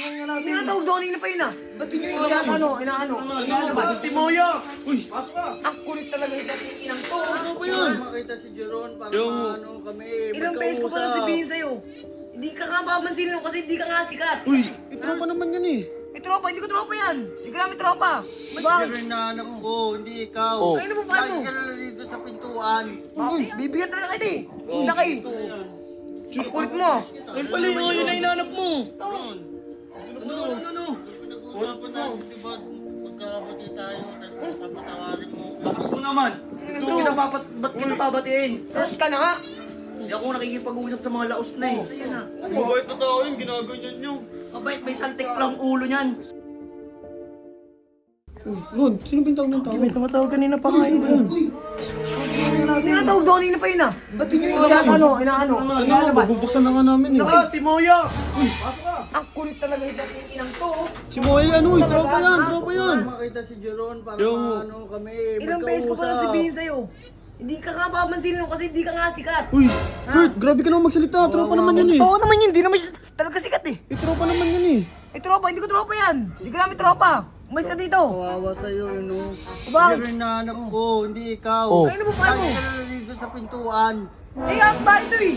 Tinatawag daw kanina pa yun ah. Ba't yun yung inaano? Si Moya! Uy! Pasok ka! Ang kulit talaga yung inang to. Ano ba yun? Makita si Jeron para maano kami. Ilang beses ko pa sabihin sa'yo. Hindi ka nga papansinin mo kasi hindi ka nga sikat. Uy, tropa naman yan eh. May tropa, hindi ko tropa yan. Hindi ko namin tropa. Mas Bakit? Jeron na anak ko, hindi ikaw. Oh. Ay, ano mo, paano? Lagi ka na dito sa pintuan. Bibigyan talaga kita eh. Laki. Ang kulit mo. Ayun pala yung yun na inanap mo! Ano? Pinag-uusapan natin, di ba? Magkakabati tayo, tapos papatawarin mo. Lakas mo naman! Ba't kinababatiin? Tapos ka na nga. Hindi ako nakikipag-usap sa mga laos na eh. Ayan na. Mabait na tao yun, ginaganyan nyo. Mabait, may saltik lang ulo niyan. Rod, sino bintawag ng tao? May tumatawag kanina pa nga yun. Tinatawag daw kanina pa yun ah. Ba't yun yung inaano? Ano, bubuksan na nga namin eh. Ah, si Moya! Uy! Pasok ka! Ang kulit talaga yung inang to. Si Moy, ano, tropa yan. Makita si Jeron para Yung- maano kami. Ilang beses ko pa sabihin sa'yo. Hindi ka nga papansinin mo kasi hindi ka nga sikat. Uy, Kurt, grabe ka naman magsalita. Tropa naman yan eh. Oo naman yun, hindi naman siya talaga sikat eh. Eh, tropa naman yan eh. Tropa, hindi ko tropa yan. Hindi ko namin tropa. Umalis ka dito. Kawawa sa'yo, no? Bakit? Jeron na anak ko, hindi ikaw. Oh. Ay, ano mo, paano? Lagi ka na dito sa pintuan. Eh, ang bahay ito eh.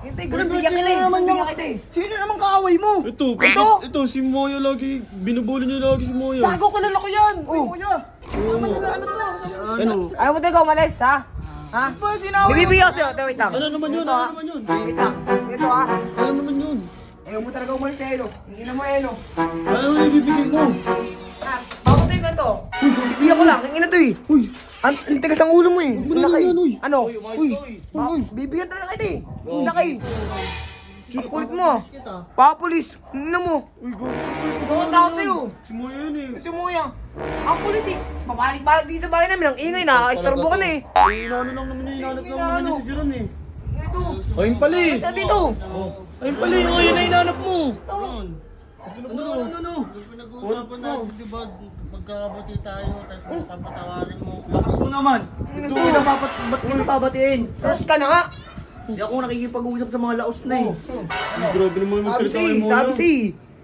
Hintay, gusto bigyan kita eh. Gusto bigyan kita eh. Sino naman kaaway mo? Ito, si Moya lagi, binubuli niya lagi si Moya. Gago, kilala ko yan. Oh. Kasama nila ano to? Ano? Ayaw mo tayo umalis, ha? Ha? Bibibigyan ko sa'yo. Ito, wait lang. Ano naman yun? Ano naman yun? Wait lang. Ito ha. Ano naman yun? Ayaw mo talaga umalis sa Elo. Hindi na mo Elo. Ano na ibibigay mo? Ha? Papatay ko ito. Bibigyan ko lang. Ang ina to eh. Uy, Ang tigas ang ulo mo eh. Wala na yan, uy. Ano? Uy! Bibigyan talaga kita eh. Laki. Ang kulit mo. Papulis. Ina mo. Gawin tao sa'yo. Si Moya yun eh. Ito mo yan. Ang kulit eh. Babalik-balik dito sa bahay namin. Ang ingay na. Istorbo ka na eh. Inano lang naman niya, inanap lang naman niya si Jeron eh. Ito. ayun pala eh. Saan dito? Ayun pala yung yun na inanap mo! Ano? Pinag-uusapan natin, di ba? Magkakabati tayo, tapos papatawarin mo. Lakas mo naman! Ba't kinababatiin? Tapos ka na nga. Hindi ako nakikipag-usap sa mga laos na eh. Grabe naman yung magsalita kay Moya. Sabi si.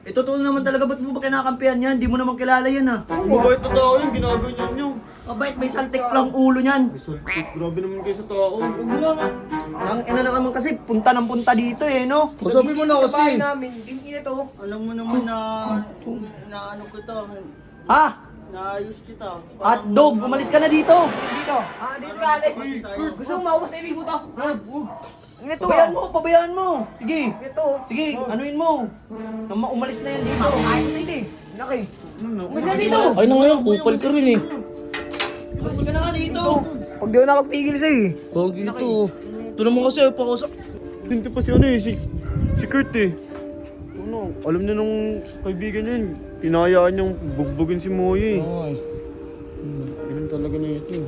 Eh, totoo naman talaga, ba't mo ba kinakampihan yan? Di mo naman kilala yan ah. Mabait na tao yun, ginaganyan nyo. Mabait, may saltik lang ulo niyan. Grabe naman kayo sa tao. Huwag mo nga. Ang ina na naman kasi, punta ng punta dito eh, no? Sabi mo na Sa bahay kasi. namin. Ina to. Alam mo naman na ano kita, Ha? naayos kita. Hotdog, umalis ka na dito. Dito. Ah, dito ka, Alex. Gusto mo maubos sa ibig mo to? Ha? Ina to. Pabayaan mo. Sige. Ito. Sige, anuin mo. Umalis na yan dito. Ayos na ito eh. Laki. Umalis na dito. Ay na ngayon, kupal ka rin eh. Umalis ka na nga dito. Pag di ako nakapigil sa'yo eh. Gagi ito. Ito naman kasi, ay pakausap. Hindi pa si ano eh, si Kurt eh. Ano, alam niya nung kaibigan niya yun, pinahayaan niyang bugbugin si Moya eh. Ay. Ganun talaga na ito eh.